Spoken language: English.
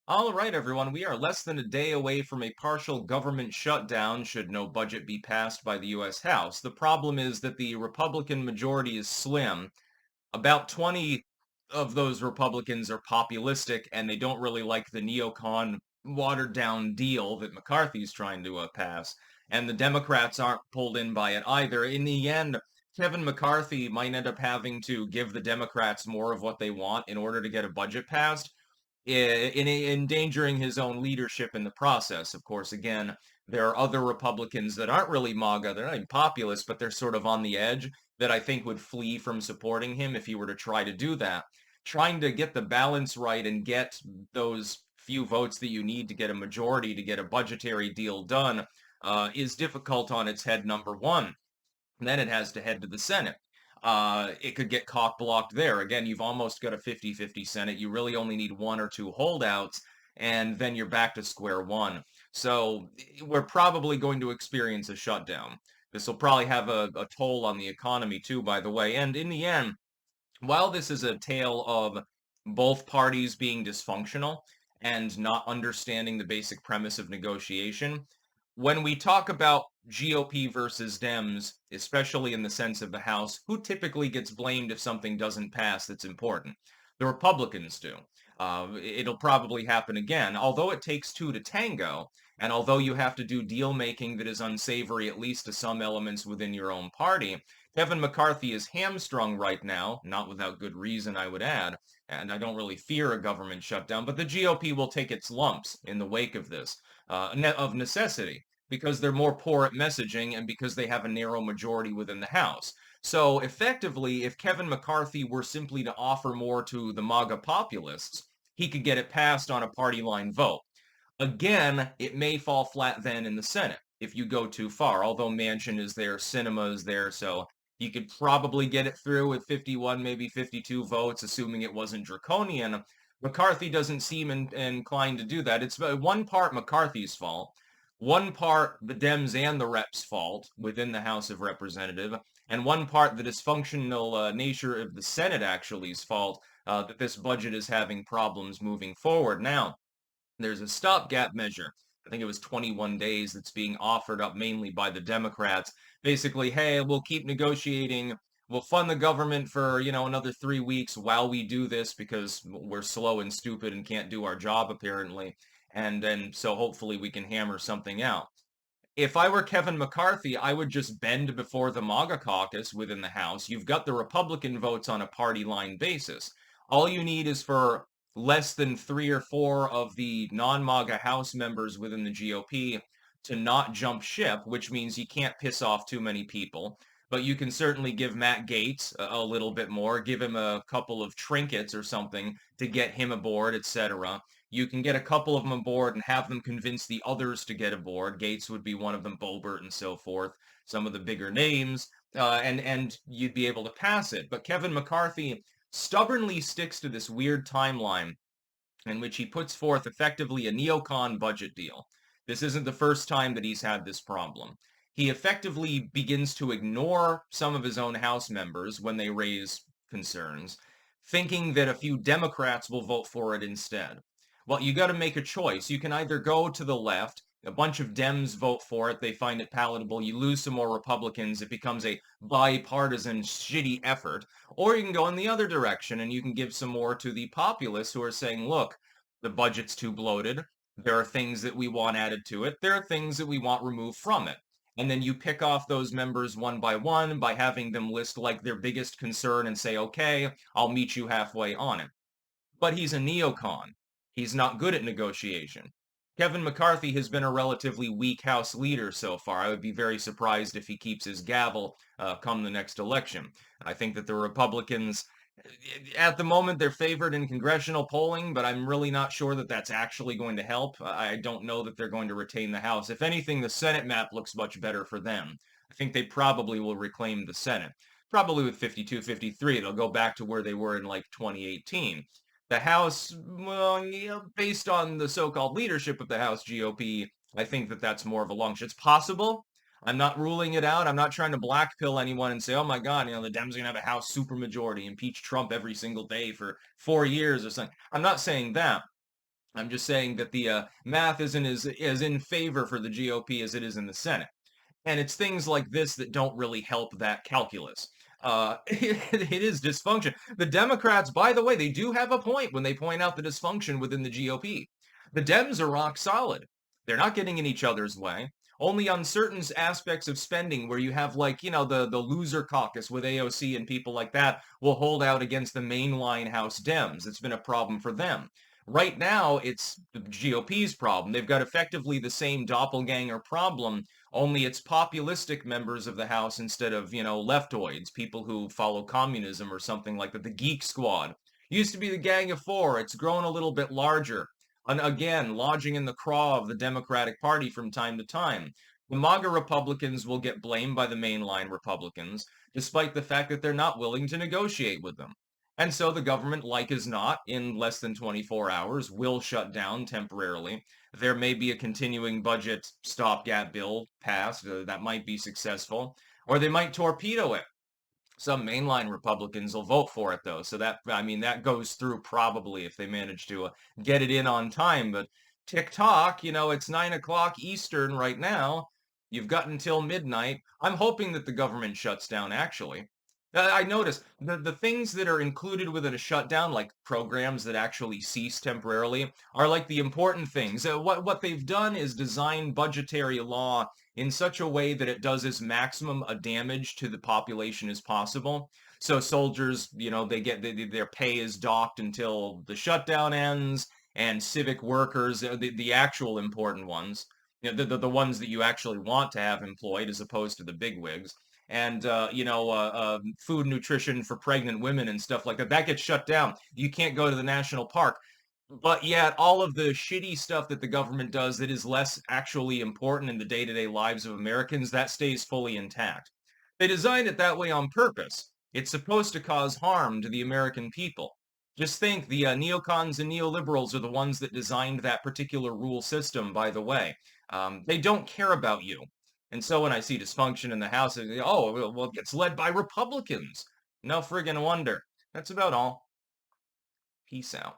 All right, everyone, we are less than a day away from a partial government shutdown should no budget be passed by the U.S. House. The problem is that the Republican majority is slim. About 20 of those Republicans are populistic, and they don't really like the neocon watered down deal that McCarthy's trying to pass. And the Democrats aren't pulled in by it either. In the end, Kevin McCarthy might end up having to give the Democrats more of what they want in order to get a budget passed in endangering his own leadership in the process. Of course, again, there are other Republicans that aren't really MAGA, they're not even populist, but they're sort of on the edge that I think would flee from supporting him if he were to try to do that. Trying to get the balance right and get those few votes that you need to get a majority to get a budgetary deal done is difficult on its head, number one. And then it has to head to the Senate. It could get cock blocked there. Again, you've almost got a 50-50 Senate. You really only need one or two holdouts, and then you're back to square one. So we're probably going to experience a shutdown. This will probably have a toll on the economy too, by the way. And in the end, while this is a tale of both parties being dysfunctional and not understanding the basic premise of negotiation, when we talk about GOP versus Dems, especially in the sense of the House, who typically gets blamed if something doesn't pass that's important? The Republicans do. It'll probably happen again. Although it takes two to tango, and although you have to do deal making that is unsavory, at least to some elements within your own party, Kevin McCarthy is hamstrung right now, not without good reason, I would add, and I don't really fear a government shutdown, but the GOP will take its lumps in the wake of this, of necessity, because they're more poor at messaging and because they have a narrow majority within the House. So effectively, if Kevin McCarthy were simply to offer more to the MAGA populists, he could get it passed on a party line vote. Again, it may fall flat then in the Senate if you go too far, although Manchin is there, Sinema is there, so you could probably get it through with 51, maybe 52 votes, assuming it wasn't draconian. McCarthy doesn't seem inclined to do that. It's one part McCarthy's fault, one part the Dems and the Reps' fault within the House of Representatives, and one part the dysfunctional nature of the Senate actually's fault that this budget is having problems moving forward. Now, there's a stopgap measure. I think it was 21 days that's being offered up mainly by the Democrats. Basically, hey, we'll keep negotiating. We'll fund the government for, another 3 weeks while we do this because we're slow and stupid and can't do our job apparently. And then so hopefully we can hammer something out. If I were Kevin McCarthy, I would just bend before the MAGA caucus within the House. You've got the Republican votes on a party line basis. All you need is for less than three or four of the non-MAGA House members within the GOP to not jump ship, which means you can't piss off too many people. But you can certainly give Matt Gaetz a little bit more, give him a couple of trinkets or something to get him aboard, etc. You can get a couple of them aboard and have them convince the others to get aboard. Gates would be one of them, Boebert and so forth, some of the bigger names, and you'd be able to pass it. But Kevin McCarthy stubbornly sticks to this weird timeline in which he puts forth effectively a neocon budget deal. This isn't the first time that he's had this problem. He effectively begins to ignore some of his own House members when they raise concerns, thinking that a few Democrats will vote for it instead. Well, you got to make a choice. You can either go to the left, a bunch of Dems vote for it, they find it palatable, you lose some more Republicans, it becomes a bipartisan shitty effort, or you can go in the other direction and you can give some more to the populists who are saying, look, the budget's too bloated, there are things that we want added to it, there are things that we want removed from it. And then you pick off those members one by one by having them list like their biggest concern and say, okay, I'll meet you halfway on it. But he's a neocon. He's not good at negotiation. Kevin McCarthy has been a relatively weak House leader so far. I would be very surprised if he keeps his gavel come the next election. I think that the Republicans, at the moment, they're favored in congressional polling, but I'm really not sure that that's actually going to help. I don't know that they're going to retain the House. If anything, the Senate map looks much better for them. I think they probably will reclaim the Senate. Probably with 52, 53, they'll go back to where they were in like 2018. The House, well, based on the so-called leadership of the House GOP, I think that that's more of a long shot. It's possible. I'm not ruling it out. I'm not trying to blackpill anyone and say, oh my God, the Dems are going to have a House supermajority, impeach Trump every single day for 4 years or something. I'm not saying that. I'm just saying that the math isn't as in favor for the GOP as it is in the Senate. And it's things like this that don't really help that calculus. It is dysfunction. The Democrats, by the way, they do have a point when they point out the dysfunction within the GOP. The Dems are rock solid. They're not getting in each other's way. Only on certain aspects of spending where you have like, the loser caucus with AOC and people like that will hold out against the mainline House Dems. It's been a problem for them. Right now, it's the GOP's problem. They've got effectively the same doppelganger problem, only it's populistic members of the House instead of, leftoids, people who follow communism or something like that. The Geek Squad used to be the Gang of Four. It's grown a little bit larger. And again, lodging in the craw of the Democratic Party from time to time. The MAGA Republicans will get blamed by the mainline Republicans, despite the fact that they're not willing to negotiate with them. And so the government, like as not, in less than 24 hours, will shut down temporarily. There may be a continuing budget stopgap bill passed that might be successful, or they might torpedo it. Some mainline Republicans will vote for it, though. So that, I mean, that goes through probably if they manage to get it in on time. But TikTok, it's 9 o'clock Eastern right now. You've got until midnight. I'm hoping that the government shuts down, actually. I noticed the things that are included within a shutdown, like programs that actually cease temporarily, are like the important things. What they've done is design budgetary law in such a way that it does as maximum a damage to the population as possible. So soldiers, their pay is docked until the shutdown ends, and civic workers, the actual important ones, the ones that you actually want to have employed as opposed to the bigwigs, and food nutrition for pregnant women and stuff like that. That gets shut down. You can't go to the national park. But yet, all of the shitty stuff that the government does that is less actually important in the day-to-day lives of Americans, that stays fully intact. They designed it that way on purpose. It's supposed to cause harm to the American people. Just think, the neocons and neoliberals are the ones that designed that particular rule system, by the way. They don't care about you. And so when I see dysfunction in the House, well, it gets led by Republicans. No friggin' wonder. That's about all. Peace out.